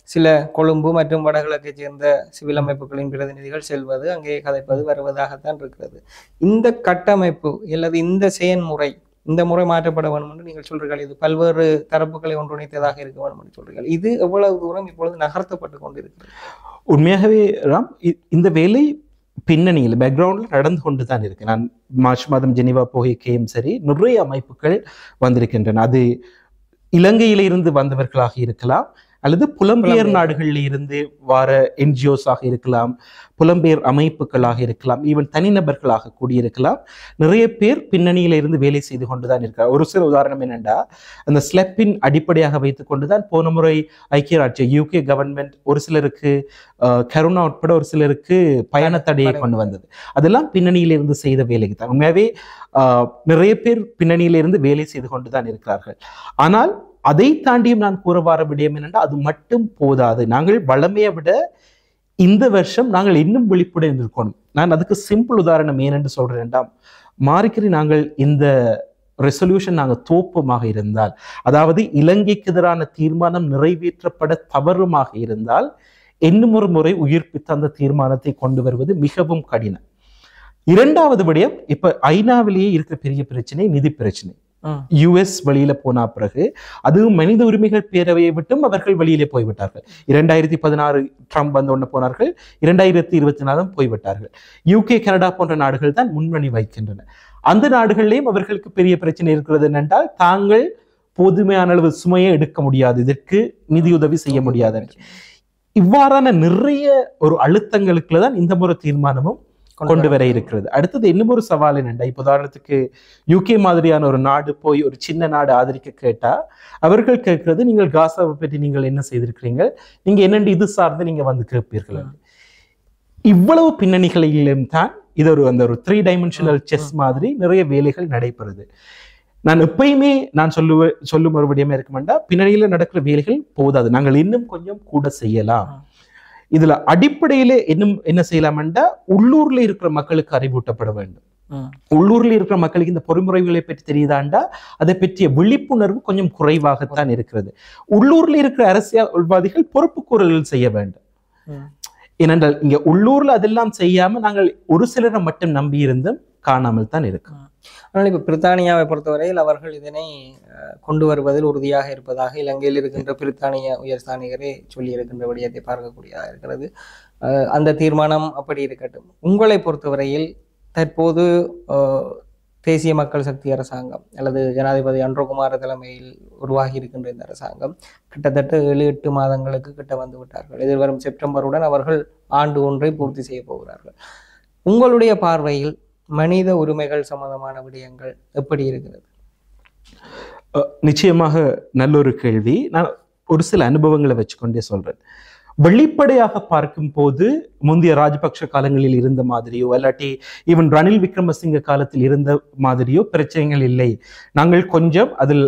சில கொழும்பு மற்றும் வடகிழக்கை சேர்ந்த சிவில் அமைப்புகளின் பிரதிநிதிகள் செல்வது, அங்கே கதைப்பது வருவதாகத்தான் இருக்கிறது. இந்த கட்டமைப்பு அல்லது இந்த செயன்முறை இந்த முறை மாற்றப்பட வேண்டும் என்று நீங்கள் சொல்றீர்கள். இது பல்வேறு தரப்புகளை ஒன்றிணைத்ததாக இருக்க வேண்டும் என்று சொல்றீர்கள். இது எவ்வளவு தூரம் இப்பொழுது நகர்த்தப்பட்டு கொண்டிருக்கிறது? உண்மையாகவே ராம், இந்த வேலை பின்னணியில் பேக்ரவுண்ட்ல நடந்து கொண்டு தான் இருக்கு. நான் மார்ச் மாதம் ஜெனீவா போகையும் சரி, நிறைய அமைப்புகள் வந்திருக்கின்றன. அது இலங்கையில இருந்து வந்தவர்களாக இருக்கலாம், அல்லது புலம்பெயர் நாடுகளில் இருந்து வார NGOs ஆக இருக்கலாம், புலம்பெயர் அமைப்புகளாக இருக்கலாம், ஈவன் தனிநபர்களாக கூடியிருக்கலாம். நிறைய பேர் பின்னணியில இருந்து வேலை செய்து கொண்டுதான் இருக்கிறார். ஒரு சில உதாரணம் என்னென்னா, அந்த ஸ்லெப்பின் அடிப்படையாக வைத்துக் கொண்டுதான் போன முறை ஐக்கிய ராஜ்ய UK கவர்மெண்ட் ஒரு சிலருக்கு கரோனா உட்பட ஒரு சிலருக்கு பயண தடையை கொண்டு வந்தது. அதெல்லாம் பின்னணியில இருந்து செய்த வேலைக்கு தான். உண்மையாவே நிறைய பேர் பின்னணியில இருந்து வேலை செய்து கொண்டுதான் இருக்கிறார்கள். ஆனால் அதை தாண்டியும் நான் கூற வர விடயம் என்னென்னா, அது மட்டும் போதாது. நாங்கள் வளமையை விட இந்த வருஷம் நாங்கள் இன்னும் விழிப்புடன் இருக்கணும். நான் அதுக்கு சிம்பிள் உதாரணம் ஏனென்று சொல்றேன். மாறிக்கறி நாங்கள் இந்த ரெசல்யூஷன் நாங்கள் தோப்பமாக இருந்தால், அதாவது இலங்கைக்கு எதிரான தீர்மானம் நிறைவேற்றப்பட தவறுமாக இருந்தால், இன்னும் ஒரு முறை உயிர்ப்பித்த அந்த தீர்மானத்தை கொண்டு வருவது மிகவும் கடினம். இரண்டாவது விடயம், இப்ப ஐநாவிலேயே இருக்கிற பெரிய பிரச்சனை நிதி பிரச்சனை. யுஎஸ் வெளியில போனா பிறகு அதுவும் மனித உரிமைகள் பேரவையை விட்டும் அவர்கள் வெளியிலே போய்விட்டார்கள். 2016 ட்ரம்ப் வந்து ஒண்ணு போனார்கள், 2024 போய்விட்டார்கள். UK, கனடா போன்ற நாடுகள் தான் முன்னணி வைக்கின்றன. அந்த நாடுகளிலேயும் அவர்களுக்கு பெரிய பிரச்சனை இருக்கிறது என்னென்றால், தாங்கள் போதுமையான அளவு சுமையை எடுக்க முடியாது, இதற்கு நிதியுதவி செய்ய முடியாது. இவ்வாறான நிறைய ஒரு அழுத்தங்களுக்குள்ளதான் இந்த முறை தீர்மானமும் கொண்டு வர இருக்கிறது. அடுத்தது இன்னும் ஒரு சவால் என்னண்டா, இப்ப உதாரணத்துக்கு UK மாதிரியான ஒரு நாடு போய் ஒரு சின்ன நாடு ஆதரிக்க கேட்டா அவர்கள் கேட்கறது, நீங்கள் காசாவை பற்றி நீங்கள் என்ன செய்திருக்கிறீங்க, நீங்க என்னென்று இது சார்ந்து நீங்க வந்து கேட்பீர்கள். இவ்வளவு பின்னணிகளிலும் தான் இது ஒரு அந்த ஒரு 3 டைமென்ஷனல் செஸ் மாதிரி நிறைய வேலைகள் நடைபெறுது. நான் எப்பயுமே சொல்லும் ஒரு விடயமே இருக்குமெண்டா, பின்னணியில நடக்கிற வேலைகள் போதாது, நாங்கள் இன்னும் கொஞ்சம் கூட செய்யலாம். இதுல அடிப்படையில என்ன செய்யலாம்டா, உள்ளூர்ல இருக்கிற மக்களுக்கு அறிவூட்டப்பட வேண்டும். உள்ளூர்ல இருக்கிற மக்களுக்கு இந்த பொறிமுறைகளை பற்றி தெரியுதாண்டா, அதை பற்றிய விழிப்புணர்வு கொஞ்சம் குறைவாகத்தான் இருக்கிறது. உள்ளூர்ல இருக்கிற அரசியல்வாதிகள் பொறுப்பு கூறல்கள் செய்ய வேண்டும். ஏனென்றால் இங்க உள்ளூர்ல அதெல்லாம் செய்யாம நாங்கள் ஒரு சிலரை மட்டும் நம்பி இருந்தும் காணாமல் தான் இருக்கும். ஆனால் இப்ப பிரித்தானியாவை பொறுத்தவரையில் அவர்கள் இதனை கொண்டு வருவதில் உறுதியாக இருப்பதாக இலங்கையில் இருக்கின்ற பிரித்தானிய உயர்ஸ்தானிகரே சொல்லி இருக்கின்ற விடயத்தை பார்க்கக்கூடியதாக இருக்கிறது. அந்த தீர்மானம் அப்படி இருக்கட்டும். உங்களை பொறுத்தவரையில் தற்போது தேசிய மக்கள் சக்தி அரசாங்கம் அல்லது ஜனாதிபதி அன்ரோகுமார தலைமையில் உருவாகி இருக்கின்ற இந்த அரசாங்கம் கிட்டத்தட்ட 7-8 மாதங்களுக்கு கிட்ட வந்து விட்டார்கள். எதிர்வரும் செப்டம்பருடன் அவர்கள் ஆண்டு ஒன்றை பூர்த்தி செய்ய போகிறார்கள். உங்களுடைய பார்வையில் மனித உரிமைகள் சம்பந்தமான விடயங்கள் எப்படி இருக்கிறது? நிச்சயமாக நல்ல ஒரு கேள்வி. நான் ஒரு சில அனுபவங்களை வச்சுக்கொண்டே சொல்றேன். வெளிப்படையாக பார்க்கும் போது முந்தைய ராஜபக்ஷ காலங்களில் இருந்த மாதிரியோ இல்லாட்டி ஈவன் ரணில் விக்ரமசிங்க காலத்தில் இருந்த மாதிரியோ பிரச்சனைகள் இல்லை. நாங்கள் கொஞ்சம் அதில்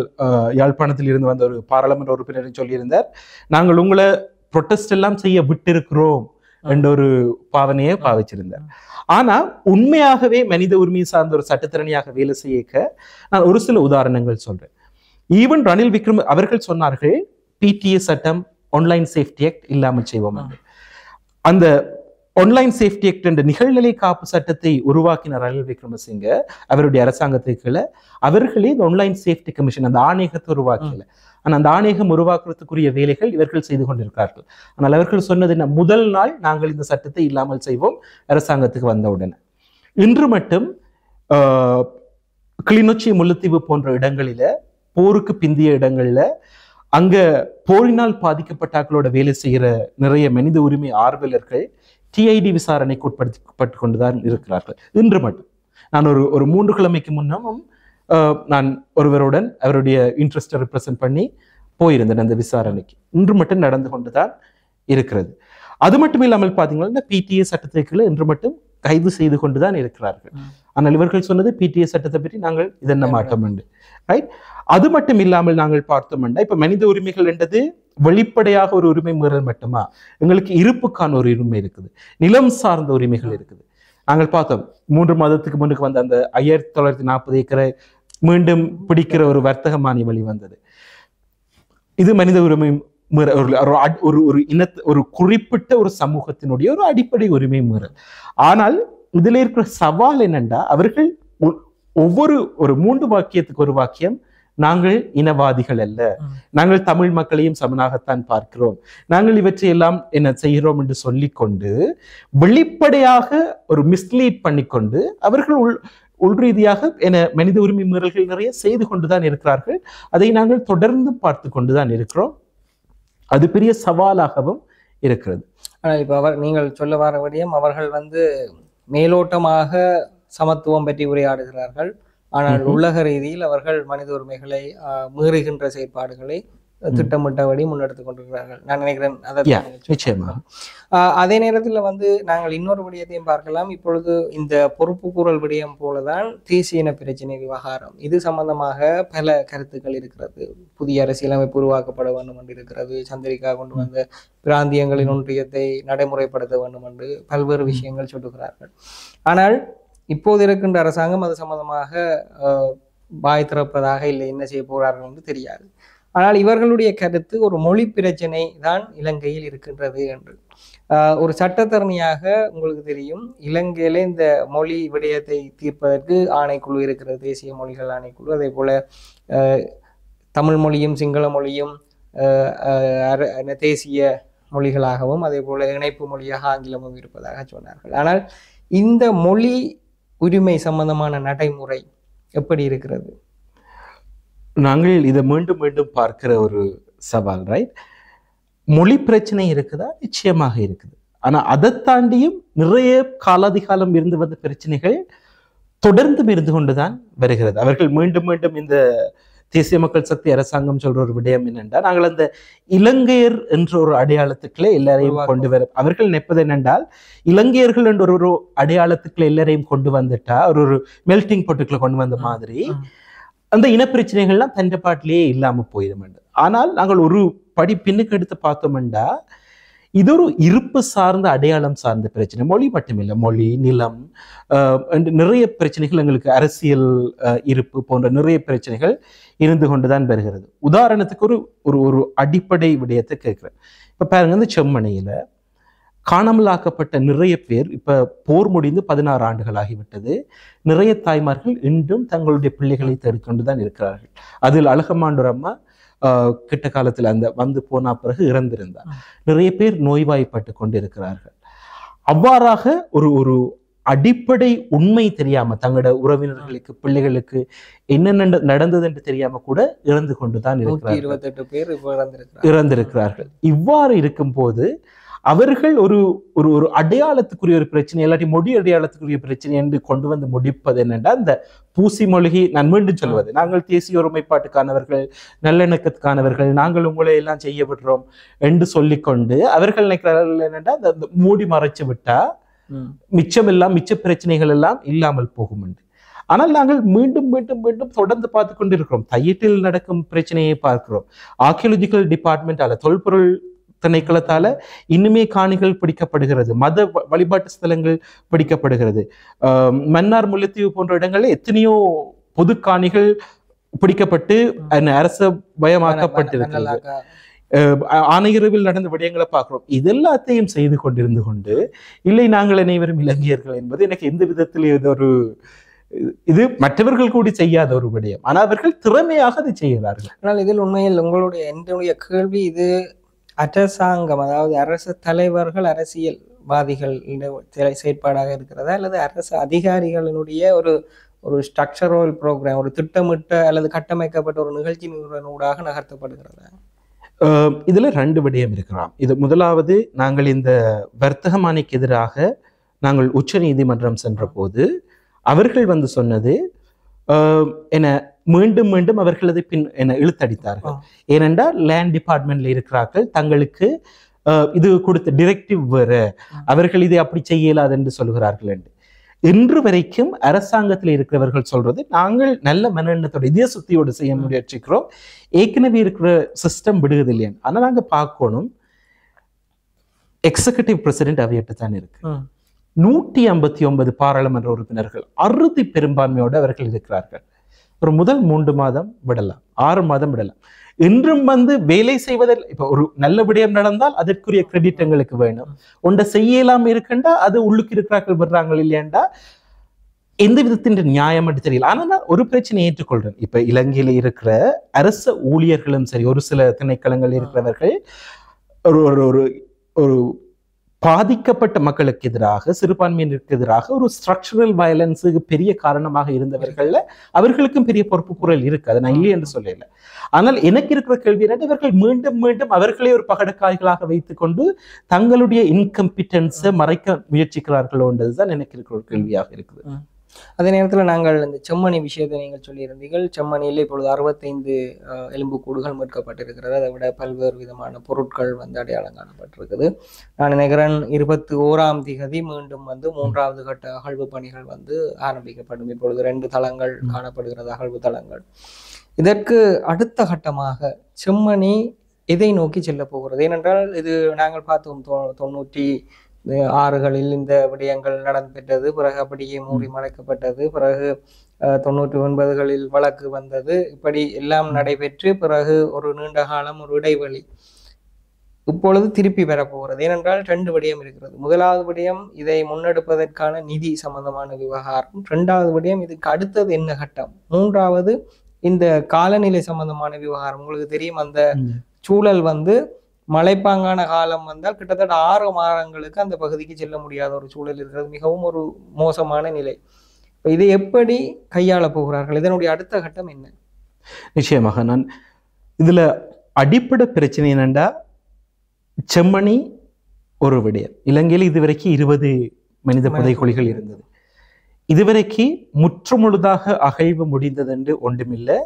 யாழ்ப்பாணத்தில் இருந்து வந்த ஒரு பாராளுமன்ற உறுப்பினர் சொல்லியிருந்தார், நாங்கள் உங்களை ப்ரொட்டஸ்ட் எல்லாம் செய்ய விட்டிருக்கிறோம் என்ற ஒரு பாவனையை பாவிச்சிருந்தார். ஆனா உண்மையாகவே மனித உரிமை சார்ந்த ஒரு சட்டத்திறனியாக வேலை செய்ய நான் ஒரு சில உதாரணங்கள் சொல்றேன். ஈவன் ரணில் விக்ரம் அவர்கள் சொன்னார்கள், PTA சட்டம், ஆன்லைன் சேஃப்டி ஆக்ட் இல்லாமல் செய்வோம். அந்த ஆன்லைன் சேஃப்டி ஆக்ட் என்ற நிகழ்நிலை காப்பு சட்டத்தை உருவாக்கின ரணில் விக்ரமசிங்க அவருடைய அரசாங்கத்துக்குள்ள அவர்களே இந்த ஆன்லைன் சேஃப்டி கமிஷன் அந்த ஆணையகத்தை உருவாக்கல. ஆனால் அந்த ஆணையகம் உருவாக்குறதுக்குரிய வேலைகள் இவர்கள் செய்து கொண்டிருக்கிறார்கள். ஆனால் அவர்கள் சொன்னது என்ன, முதல் நாள் நாங்கள் இந்த சட்டத்தை இல்லாமல் செய்வோம் அரசாங்கத்துக்கு வந்தவுடனே. இன்று மட்டும் கிளிநொச்சி, முல்லைத்தீவு போன்ற இடங்களில, போருக்கு பிந்திய இடங்கள்ல அங்க போரினால் பாதிக்கப்பட்டாக்களோட வேலை செய்கிற நிறைய மனித உரிமை ஆர்வலர்கள் TID விசாரணைக்கு உட்பட்டு கொண்டுதான் இருக்கிறார்கள். இன்று மட்டும் நான் ஒரு 3 கிழமைக்கு முன்னமும் நான் ஒருவருடன் அவருடைய இன்ட்ரெஸ்ட்டை ரெப்ரசென்ட் பண்ணி போயிருந்தேன் அந்த விசாரணைக்கு. இன்று மட்டும் நடந்து கொண்டுதான் இருக்கிறது. அது மட்டும் இல்லாமல் பார்த்தீங்கன்னா PTA சட்டத்துக்குள்ள இன்று மட்டும் கைது செய்து கொண்டுதான் இருக்கிறார்கள். ஆனால் இவர்கள் சொன்னது PTA சட்டத்தை பற்றி நாங்கள் இதென்ன மாட்டோம் என்று. ரைட். அது மட்டும் இல்லாமல் நாங்கள் பார்த்தோம்னா இப்ப மனித உரிமைகள் என்றது வெளிப்படையாக ஒரு உரிமை மீறல் மட்டுமா, எங்களுக்கு இருப்புக்கான ஒரு உரிமை இருக்குது, நிலம் சார்ந்த உரிமைகள் இருக்குது. நாங்கள் பார்த்தோம் 3 மாதத்துக்கு முன்னுக்கு வந்த அந்த 1940 ஏக்கரை மீண்டும் பிடிக்கிற ஒரு வர்த்தக மானிய வழி வந்தது. இது மனித உரிமை ஒரு குறிப்பிட்ட ஒரு சமூகத்தினுடைய ஒரு அடிப்படை உரிமை மீறல். ஆனால் இதுல இருக்கிற சவால் என்னன்னா, அவர்கள் ஒரு 3 வாக்கியத்துக்கு ஒரு வாக்கியம், நாங்கள் இனவாதிகள் அல்ல, நாங்கள் தமிழ் மக்களையும் சமனாகத்தான் பார்க்கிறோம், நாங்கள் இவற்றை எல்லாம் என்ன செய்கிறோம் என்று சொல்லிக்கொண்டு வெளிப்படையாக ஒரு மிஸ்லீட் பண்ணிக்கொண்டு அவர்கள் உள்ரீதியாக என மனித உரிமை மீறல்கள் நிறைய செய்து கொண்டுதான் இருக்கிறார்கள். அதை நாங்கள் தொடர்ந்து பார்த்து கொண்டுதான் இருக்கிறோம். அது பெரிய சவாலாகவும் இருக்கிறது. ஆனால் இப்ப நீங்கள் சொல்ல வர விடயம், அவர்கள் மேலோட்டமாக சமத்துவம் பற்றி உரையாடுகிறார்கள், ஆனால் உள்ளக ரீதியில் அவர்கள் மனித உரிமைகளை மீறுகின்ற செயற்பாடுகளை திட்டமிட்டபடி முன்னெடுத்துக் கொண்டிருக்கிறார்கள். நான் நினைக்கிறேன் நிச்சயமா. அதே நேரத்தில் நாங்கள் இன்னொரு விடயத்தையும் பார்க்கலாம். இப்பொழுது இந்த பொறுப்பு கூறல் விடயம் போலதான் தேசிய இன பிரச்சனை விவகாரம், இது சம்பந்தமாக பல கருத்துக்கள் இருக்கிறது. புதிய அரசியலமைப்பு உருவாக்கப்பட வேண்டும் என்று இருக்கிறது, சந்திரிகா கொண்டு வந்த பிராந்தியங்களின் ஒன்றியத்தை நடைமுறைப்படுத்த வேண்டும் என்று பல்வேறு விஷயங்கள் சொல்லுகிறார்கள். ஆனால் இப்போது இருக்கின்ற அரசாங்கம் அது சம்பந்தமாக வாய் திறப்பதாக இல்லை, என்ன செய்ய போகிறார்கள் என்று தெரியாது. ஆனால் இவர்களுடைய கருத்து ஒரு மொழி பிரச்சனை தான் இலங்கையில் இருக்கின்றது என்று. ஒரு சட்டத்தரணியாக உங்களுக்கு தெரியும், இலங்கையில இந்த மொழி விடயத்தை தீர்ப்பதற்கு ஆணைக்குழு இருக்கிறது, தேசிய மொழிகள் ஆணைக்குழு. அதே போல தமிழ் மொழியும் சிங்கள மொழியும் தேசிய மொழிகளாகவும் அதே போல இணைப்பு மொழியாக ஆங்கிலமும் இருப்பதாக சொன்னார்கள். ஆனால் இந்த மொழி உரிமை சம்பந்தமான நடைமுறை எப்படி இருக்கிறது? நாங்கள் இதை மீண்டும் மீண்டும் பார்க்கிற ஒரு சவால், ரைட்? மொழி பிரச்சனை இருக்குதா? நிச்சயமாக இருக்குது. ஆனா அதை தாண்டியும் நிறைய காலாதிகாலம் இருந்து வந்த பிரச்சனைகள் தொடர்ந்தும் இருந்து கொண்டுதான் வருகிறது. அவர்கள் மீண்டும் மீண்டும் இந்த தேசிய மக்கள் சக்தி அரசாங்கம் சொல்ற ஒரு விடயம் என்னென்றால், நாங்கள் அந்த இலங்கையர் என்ற ஒரு அடையாளத்துக்குள்ளே எல்லாரையும் கொண்டு வர, அவர்கள் நினைப்பது என்னென்றால் இலங்கையர்கள் என்ற ஒரு அடையாளத்துக்குள்ள எல்லாரையும் கொண்டு வந்துட்டா ஒரு மெல்டிங் பொட்டுக்குள்ள கொண்டு வந்த மாதிரி அந்த இனப்பிரச்சனைகள்லாம் தண்டப்பாட்டிலேயே இல்லாம போயிடும். ஆனால் நாங்கள் ஒரு படி பின்னுக்கு எடுத்து பார்த்தோம்டா இது ஒரு இருப்பு சார்ந்த அடையாளம் சார்ந்த பிரச்சனை. மொழி மட்டுமில்லை, மொழி, நிலம், நிறைய பிரச்சனைகள், எங்களுக்கு அரசியல் இருப்பு போன்ற நிறைய பிரச்சனைகள் இருந்து கொண்டுதான் வருகிறது. உதாரணத்துக்கு ஒரு ஒரு ஒரு அடிப்படை விடயத்தை கேட்கிறேன். இப்ப பாருங்க, இந்த செம்மணியில காணாமலாக்கப்பட்ட நிறைய பேர் இப்ப போர் முடிந்து 16 ஆண்டுகள் ஆகிவிட்டது. நிறைய தாய்மார்கள் இன்றும் தங்களுடைய பிள்ளைகளை தேடிக்கொண்டுதான் இருக்கிறார்கள். அதில் அழகமாண்டூர் அம்மா கிட்ட காலத்துல அந்த வந்து போனா பிறகு இறந்திருந்தார். நிறைய பேர் நோய்வாய்ப்பட்டு கொண்டிருக்கிறார்கள். அவ்வாறாக ஒரு ஒரு அடிப்படை உண்மை தெரியாம தங்களோட உறவினர்களுக்கு பிள்ளைகளுக்கு என்னென்ன நடந்தது என்று தெரியாம கூட இறந்து கொண்டுதான் இறந்திருக்கிறார்கள். இவ்வாறு இருக்கும் போது அவர்கள் ஒரு ஒரு ஒரு அடையாளத்துக்குரிய ஒரு பிரச்சனை, இல்லாட்டி மொழி அடையாளத்துக்குரிய பிரச்சனை என்று கொண்டு வந்து முடிப்பது என்னென்னா, இந்த பூசி மொழி, நான் மீண்டும் சொல்வது, நாங்கள் தேசிய ஒருமைப்பாட்டுக்கானவர்கள், நல்லிணக்கத்துக்கானவர்கள், நாங்கள் உங்களை எல்லாம் செய்ய விடுறோம் என்று சொல்லிக்கொண்டு அவர்கள் நினைக்கிறார்கள் என்னென்னா, அந்த மூடி மறைச்சு விட்டா மிச்ச பிரச்சனைகள் எல்லாம் இல்லாமல் போகும் என்று. ஆனால் நாங்கள் மீண்டும் மீண்டும் மீண்டும் தொடர்ந்து பார்த்து கொண்டிருக்கிறோம். தையீட்டில் நடக்கும் பிரச்சனையை பார்க்கிறோம். ஆர்கியாலஜிக்கல் டிபார்ட்மெண்டால, தொல்பொருள் திணைக்களத்தால இன்னுமே காணிகள் பிடிக்கப்படுகிறது, மத வழிபாட்டு ஸ்தலங்கள் பிடிக்கப்படுகிறது. மன்னார், முல்லைத்தீவு போன்ற இடங்களில் எத்தனையோ பொது காணிகள் பிடிக்கப்பட்டு அரச பயமாக்கப்பட்டிருக்கிறது. ஆணையரவில் நடந்த விடயங்களை பார்க்கிறோம். இதெல்லாத்தையும் செய்து கொண்டிருந்து கொண்டு இல்லை நாங்கள் அனைவரும் இலங்கையர்கள் என்பது எனக்கு எந்த விதத்தில் ஒரு இது மற்றவர்கள் கூடி செய்யாத ஒரு விடயம். ஆனால் அவர்கள் திறமையாக அதை செய்கிறார்கள். ஆனால் இதில் உண்மையில் என்னுடைய கேள்வி, இது அரசாங்கம், அதாவது அரசு தலைவர்கள், அரசியல்வாதிகள் செயற்பாடாக இருக்கிறதா, அல்லது அரசு அதிகாரிகளினுடைய ஒரு ஒரு ஸ்ட்ரக்சரல் ப்ரோக்ராம், ஒரு திட்டமிட்ட அல்லது கட்டமைக்கப்பட்ட ஒரு நிகழ்ச்சி ஊடாக நகர்த்தப்படுகிறதா? இதுல 2 விடயம் இருக்கலாம். இது முதலாவது, நாங்கள் இந்த வர்த்தகமானிக்கு எதிராக நாங்கள் உச்ச நீதிமன்றம் சென்ற போது அவர்கள் வந்து சொன்னது என்ன, மீண்டும் மீண்டும் அவர்கள் அதை இழுத்தடித்தார்கள். ஏனென்றால் லேண்ட் டிபார்ட்மெண்ட்ல இருக்கிறார்கள், தங்களுக்கு இது கொடுத்த டிரெக்டிவ் வேற, அவர்கள் இதை அப்படி செய்ய இயலாது என்று சொல்கிறார்கள் என்று. இன்று வரைக்கும் அரசாங்கத்தில் இருக்கிறவர்கள் சொல்றது, நாங்கள் நல்ல மனெண்ணத்தோட இதே சுத்தியோடு செய்ய முயற்சிக்கிறோம், ஏற்கனவே இருக்கிற சிஸ்டம் விடுவது இல்லையான்னு. ஆனா நாங்க பார்க்கணும், எக்ஸிகியூட்டிவ் பிரசிடென்ட் அவையிட்டு தான் இருக்கு. 159 பாராளுமன்ற உறுப்பினர்கள், அறுதி பெரும்பான்மையோடு அவர்கள் இருக்கிறார்கள். ஒரு முதல் 3 மாதம் விடலாம், 6 மாதம் விடலாம். இன்றும் வந்து வேலை செய்வதில் இப்ப ஒரு நல்ல விடயம் நடந்தால் அதற்குரிய கிரெடிட் எங்களுக்கு வேணும். ஒன்றை செய்யலாம் இருக்குண்டா அது உள்ளுக்கு இருக்கிறார்கள் விடுறாங்க இல்லையாண்டா எந்த விதத்தின் நியாயம் என்று தெரியல. ஆனா நான் ஒரு பிரச்சனையை ஏற்றுக்கொள்றேன். இப்ப இலங்கையில இருக்கிற அரச ஊழியர்களும் சரி, ஒரு சில திணைக்களங்கள் இருக்கிறவர்கள் ஒரு ஒரு பாதிக்கப்பட்ட மக்களுக்கு எதிராக, சிறுபான்மையினருக்கு எதிராக ஒரு ஸ்ட்ரக்சரல் வயலன்ஸுக்கு பெரிய காரணமாக இருந்தவர்கள்ல அவர்களுக்கும் பெரிய பொறுப்பு குரல் இருக்கு, அதை நான் இல்லை என்று சொல்லல. ஆனால் எனக்கு இருக்கிற கேள்வி என்னன்னா, இவர்கள் மீண்டும் மீண்டும் அவர்களே ஒரு பகடக்காய்களாக வைத்துக் கொண்டு தங்களுடைய இன்கம்பிட்டன்ஸை மறைக்க முயற்சிக்கிறார்களோன்றதுதான் எனக்கு இருக்கிற ஒரு கேள்வியாக இருக்குது. அதே நேரத்தில் நாங்கள் இந்த செம்மணி விஷயத்தை நீங்கள் சொல்லியிருந்தீர்கள். செம்மணியில் இப்பொழுது 65 எலும்புக்கூடுகள் மீட்கப்பட்டிருக்கிறது. அதை விட பல்வேறு விதமான பொருட்கள் வந்து அடையாளம் காணப்பட்டிருக்குது. நான் நினைக்கிறேன் 21ஆம் தேதி மீண்டும் வந்து 3வது கட்ட அகழ்வு பணிகள் வந்து ஆரம்பிக்கப்படும். இப்பொழுது 2 தளங்கள் காணப்படுகிறது, அகழ்வு தளங்கள். இதற்கு அடுத்த கட்டமாக செம்மணி எதை நோக்கி செல்ல போகிறது? ஏனென்றால் இது நாங்கள் பார்த்தோம் 96களில் இந்த விடயங்கள் நடந்தது, பிறகு அப்படியே மூடி மறைக்கப்பட்டது, பிறகு 99களில் வழக்கு வந்தது. இப்படி எல்லாம் நடைபெற்று பிறகு ஒரு நீண்ட காலம் ஒரு இடைவெளி இப்பொழுது திருப்பி வரப்போகிறது. ஏனென்றால் 2 விடயம் இருக்கிறது. முதலாவது விடயம் இதை முன்னெடுப்பதற்கான நிதி சம்பந்தமான விவகாரம். 2வது விடயம் இதுக்கு அடுத்தது என்ன கட்டம். 3வது இந்த காலநிலை சம்பந்தமான விவகாரம். உங்களுக்கு தெரியும் அந்த சூழல் மலைப்பாங்கான காலம் வந்தால் கிட்டத்தட்ட 6 மாதங்களுக்கு அந்த பகுதிக்கு செல்ல முடியாத ஒரு சூழல் இருக்கிறது. மிகவும் ஒரு மோசமான நிலை. இதை எப்படி கையாள போகிறார்கள்? இதனுடைய அடுத்த கட்டம் என்ன? நிச்சயமாக நான் இதுல அடிப்படை பிரச்சனை என்னண்டா, செம்மணி ஒரு விடயம். இலங்கையில் இதுவரைக்கும் 20 மனித புதைகுழிகள் இருந்தது. இதுவரைக்கு முற்றுமுழுதாக அகழ்வு முடிந்தது என்று ஒன்றுமில்லை.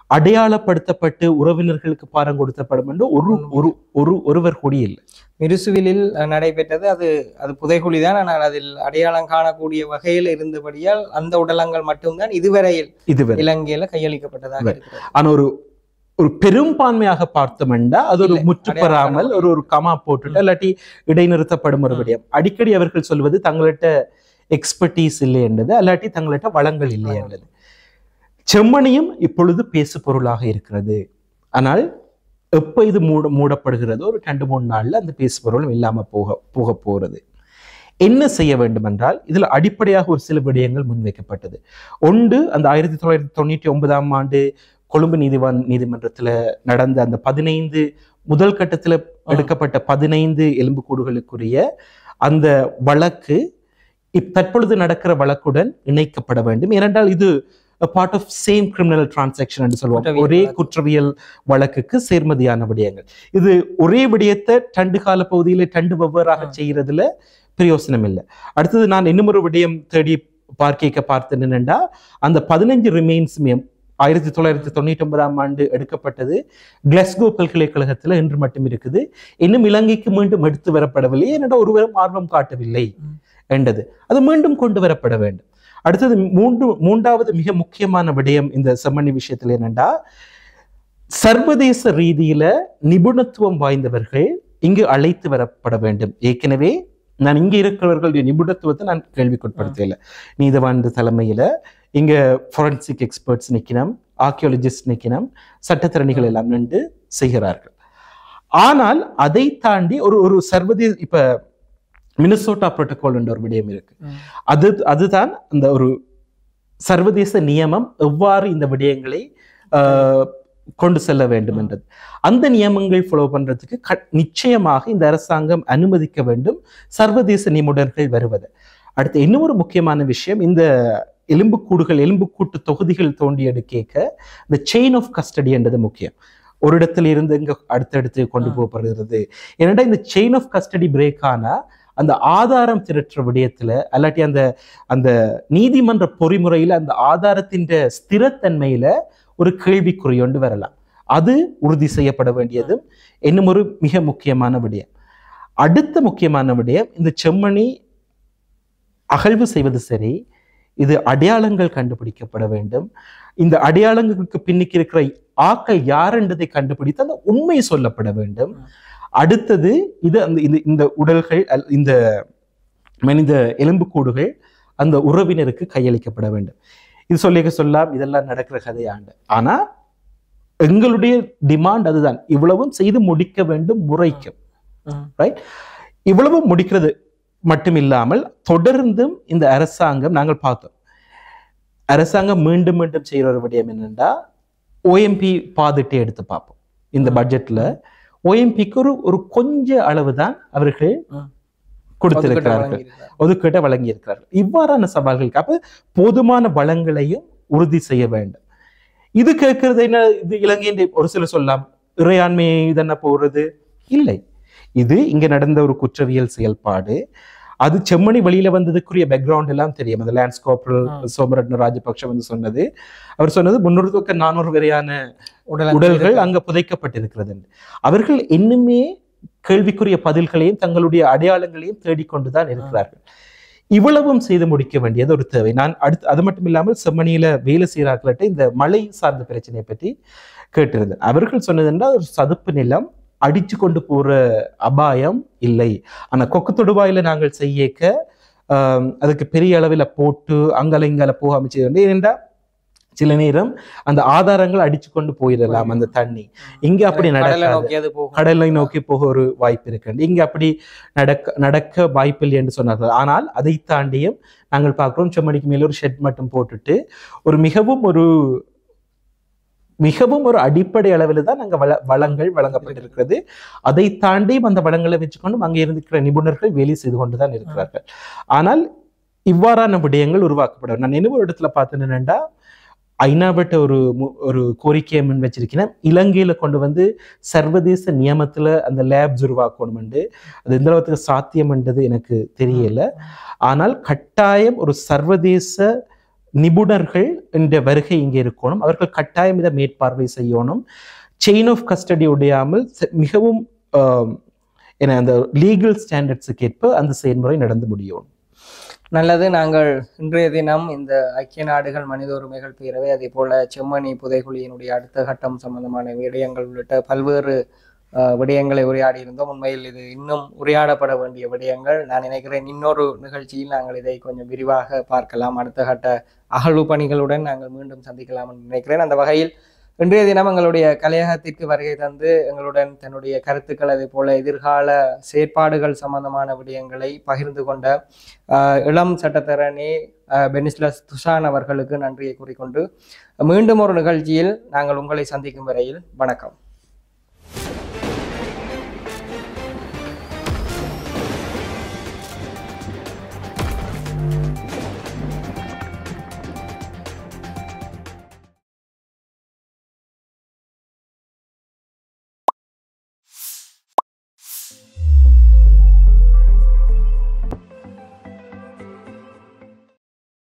அடையாளப்படுத்தப்பட்டு உறவினர்களுக்கு பாரம் கொடுத்தப்படும் என்று ஒருவர் கூடி இல்லை. மிருசுவிலில் நடைபெற்றது அது புதைகுழிதான். ஆனால் அதில் அடையாளம் காணக்கூடிய வகையில் இருந்தபடியால் அந்த உடலங்கள் மட்டும்தான் இதுவரை இலங்கையில கையளிக்கப்பட்டதாக இருக்கிறது. ஆனா ஒரு பெரும்பான்மையாக பார்த்தோம்னா அது ஒரு முற்று பெறாமல் ஒரு கமா போட்டுட்டு இல்லாட்டி இடைநிறுத்தப்படும் ஒரு விடயம். அடிக்கடி அவர்கள் சொல்வது தங்கள்கிட்ட எக்ஸ்பர்டீஸ் இல்லை என்றது, அல்லாட்டி தங்கள்கிட்ட வளங்கள் இல்லை என்றது. செம்மணியும் இப்பொழுது பேசு பொருளாக இருக்கிறது. ஆனால் எப்ப இது மூடப்படுகிறதோ ஒரு 2-3 நாள்ல அந்த பேசு பொருளும் இல்லாம போக போறது. என்ன செய்ய வேண்டும் என்றால் இதுல அடிப்படையாக ஒரு சில விடயங்கள் முன்வைக்கப்பட்டது. ஒன்று, அந்த 1999ஆம் ஆண்டு கொழும்பு நீதிமன்றத்துல நடந்த அந்த 15 முதல் கட்டத்துல எடுக்கப்பட்ட 15 எலும்புக்கூடுகளுக்குரிய அந்த வழக்கு தற்பொழுது நடக்கிற வழக்குடன் இணைக்கப்பட வேண்டும். ஏனென்றால் இது part of same criminal transaction என்று சொல்லுவோம். ஒரே குற்றவியல் வழக்குக்கு சேர்மதியான விடயங்கள். இது ஒரே விடயத்தை 2 கால பகுதியில 2 வெவ்வேறாக செய்யறதுல பிரயோசனம் இல்லை. அடுத்தது நான் இன்னும் ஒரு விடயம் தேடி பார்த்தேன் என்னென்னா, அந்த 15 ரிமைன்ஸுமே 1999ஆம் ஆண்டு எடுக்கப்பட்டது கிளாஸ்கோ பல்கலைக்கழகத்துல இன்று மட்டும் இருக்குது. இன்னும் இலங்கைக்கு மீண்டும் எடுத்து வரப்படவில்லை. ஏனென்றா ஒருவரும் ஆர்வம் காட்டவில்லை என்றது. அது மீண்டும் கொண்டு வரப்பட வேண்டும். அடுத்தது மூன்றாவது மிக முக்கியமான விடயம் இந்த செம்மணி விஷயத்துல என்னன்னா, சர்வதேச ரீதியில நிபுணத்துவம் வாய்ந்தவர்கள் இங்கு அழைத்து வரப்பட வேண்டும். ஏற்கனவே நான் இங்க இருக்கிறவர்களுடைய நிபுணத்துவத்தை நான் கேள்விக்குட்படுத்தல. நீதவான் தலைமையில இங்க ஃபாரன்சிக் எக்ஸ்பர்ட்ஸ் நிக்கணும், ஆர்கியாலஜிஸ்ட் நிக்கணும், சட்டத்திறனிகள் எல்லாம் நின்று செய்கிறார்கள். ஆனால் அதை தாண்டி ஒரு சர்வதேச இப்ப மினசோட்டா புரோட்டோகால் என்ற ஒரு விடயம் இருக்கு. அதுதான் அந்த ஒரு சர்வதேச நியமம் எவ்வாறு இந்த விடயங்களை கொண்டு செல்ல வேண்டும் என்றது. அந்த நியமங்கள் ஃபாலோ பண்றதுக்கு நிச்சயமாக இந்த அரசாங்கம் அனுமதிக்க வேண்டும் சர்வதேச நிபுணர்கள் வருவது. அடுத்து இன்னொரு முக்கியமான விஷயம், இந்த எலும்புக்கூட்டு தொகுதிகள் தோண்டி எடுக்க இந்த செயின் ஆஃப் கஸ்டடி என்றது முக்கியம். ஒரு இடத்துல இருந்து இங்க அடுத்தடுத்து கொண்டு போகப்படுகிறது. ஏன்னா இந்த செயின் ஆஃப் கஸ்டடி பிரேக் ஆனா அந்த ஆதாரம் திரட்டுற விடயத்துல அல்லாட்டி அந்த நீதிமன்ற பொறிமுறையில அந்த ஆதாரத்தின் ஸ்திரத்தன்மையில ஒரு கேள்விக்குறி கொண்டு வரலாம். அது உறுதி செய்யப்பட வேண்டியது இன்னும் ஒரு மிக முக்கியமான விடயம். அடுத்த முக்கியமான விடயம், இந்த செம்மணி அகழ்வு செய்வது சரி, இது அடையாளங்கள் கண்டுபிடிக்கப்பட வேண்டும். இந்த அடையாளங்களுக்கு பின்னிக்கு இருக்கிற ஆக்கள் யார் என்றதை கண்டுபிடித்து அந்த உண்மை சொல்லப்பட வேண்டும். அடுத்தது இது இந்த உடல்கள், இந்த மனித எலும்புக்கூடுகள் அந்த உறவினருக்கு கையளிக்கப்பட வேண்டும். இது சொல்லலாம், இதெல்லாம் நடக்கிற கதையாண்டு. ஆனா எங்களுடைய டிமாண்ட் அதுதான், இவ்வளவும் செய்து முடிக்க வேண்டும் முறைக்கும். ரைட், இவ்வளவும் முடிக்கிறது மட்டும் இல்லாமல் தொடர்ந்தும் இந்த அரசாங்கம், நாங்கள் பார்த்தோம் அரசாங்கம் மீண்டும் மீண்டும் செய்யற ஒரு விடயம் என்னன்னா, ஓஎம்பி பாதிட்டை எடுத்து பார்ப்போம். இந்த பட்ஜெட்ல ஓஎம்பிக்கு ஒரு கொஞ்ச அளவுதான் அவர்கள் கொடுத்திருக்கிறார்கள், ஒதுக்கீட்டை வழங்கி இருக்கிறார்கள். இவ்வாறான சவால்களுக்கு அப்ப போதுமான வளங்களையும் உறுதி செய்ய வேண்டும். இது கேட்கறது என்ன, இது இலங்கையின் ஒரு சிலர் சொல்லலாம் இறையாண்மையை இதென்ன போறது இல்லை. இது இங்க நடந்த ஒரு குற்றவியல் செயல்பாடு. அது செம்மணி வெளியில வந்ததுக்குரிய பேக்ரவுண்ட் எல்லாம் தெரியும். அந்த லேண்ட்ஸ் கார்பரல் சோமரட்ன ராஜபக்ஷ சொன்னது, அவர் சொன்னது 300-400 வரையான உடல்கள் அங்க புதைக்கப்பட்டிருக்கிறது. அவர்கள் இன்னுமே கேள்விக்குரிய பதில்களையும் தங்களுடைய அடையாளங்களையும் தேடிக்கொண்டுதான் இருக்கிறார்கள். இவ்வளவும் செய்து முடிக்க வேண்டியது ஒரு தேவை. நான் அடுத்து அது மட்டும் இல்லாமல் செம்மணியில வேலை செய்கிறார்கள்ட்ட இந்த மழை சார்ந்த பிரச்சனையை பற்றி கேட்டிருந்தேன். அவர்கள் சொன்னது என்றால் ஒரு சதுப்பு நிலம், அடிச்சு கொண்டு போற அபாயம் இல்லை. ஆனா கொக்கு தொடுவாயில நாங்கள் செய்யக்க அதுக்கு பெரிய அளவில் போட்டு அங்கல இங்கால போக அமைச்சு. ஏனென்றா சில நேரம் அந்த ஆதாரங்கள் அடிச்சு கொண்டு போயிடலாம் அந்த தண்ணி. இங்க அப்படி நடக்காது, கடலை நோக்கி போக ஒரு வாய்ப்பு இருக்கு. இங்க அப்படி நடக்க வாய்ப்பில்லை என்று சொன்னார்கள். ஆனால் அதை தாண்டியும் நாங்கள் பார்க்கிறோம், செம்மணிக்கு மேல ஒரு ஷெட் மட்டும் போட்டுட்டு ஒரு மிகவும் ஒரு அடிப்படை அளவில் தான் அங்கே வளங்கள் வழங்கப்பட்டிருக்கிறது. அதை தாண்டி அந்த வளங்களை வச்சுக்கொண்டும் அங்கே இருக்கிற நிபுணர்கள் வேலை செய்து கொண்டுதான் இருக்கிறார்கள். ஆனால் இவ்வாறான விடயங்கள் உருவாக்கப்படும். நான் இன்னொரு இடத்துல பார்த்தேன் என்னென்னா, ஐநாவிட்ட ஒரு கோரிக்கையை முன் வச்சிருக்கிறேன். இலங்கையில கொண்டு வந்து சர்வதேச நியமத்துல அந்த லேப்ஸ் உருவாக்கணும். அது எந்த அளவுக்கு சாத்தியம்ன்றது எனக்கு தெரியல. ஆனால் கட்டாயம் ஒரு சர்வதேச நிபுணர்கள் என்ற வருகை இங்கே இருக்கணும். அவர்கள் கட்டாயம் இதை மேற்பார்வை செய்யணும். செயின் ஆஃப் கஸ்டடி உடையாமல் மிகவும் அந்த லீகல் ஸ்டாண்டர்ட்ஸுக்கு ஏற்ப அந்த செயல்முறை நடந்து முடியும். நல்லது. நாங்கள் இன்றைய தினம் இந்த ஐக்கிய நாடுகள் மனித உரிமைகள் பேரவை, அதே போல செம்மணி புதைகுழியினுடைய அடுத்த கட்டம் சம்பந்தமான விடயங்கள் உள்ளிட்ட பல்வேறு விடயங்களை உரையாடி இருந்தோம். உண்மையில் இது இன்னும் உரையாடப்பட வேண்டிய விடயங்கள். நான் நினைக்கிறேன் இன்னொரு நிகழ்ச்சியில் நாங்கள் இதை கொஞ்சம் விரிவாக பார்க்கலாம். அடுத்த கட்ட அகழ்வு பணிகளுடன் நாங்கள் மீண்டும் சந்திக்கலாம் என்று நினைக்கிறேன். அந்த வகையில் இன்றைய தினம் எங்களுடைய கலையகத்திற்கு வருகை தந்து எங்களுடன் தன்னுடைய கருத்துக்கள், அதே போல எதிர்கால செயற்பாடுகள் சம்பந்தமான விடயங்களை பகிர்ந்து கொண்ட இளம் சட்டத்தரணி பெனிஸ்லஸ் துஷான் அவர்களுக்கு நன்றியை கூறிக்கொண்டு மீண்டும் ஒரு நிகழ்ச்சியில் நாங்கள் உங்களை சந்திக்கும் வரையில் வணக்கம்.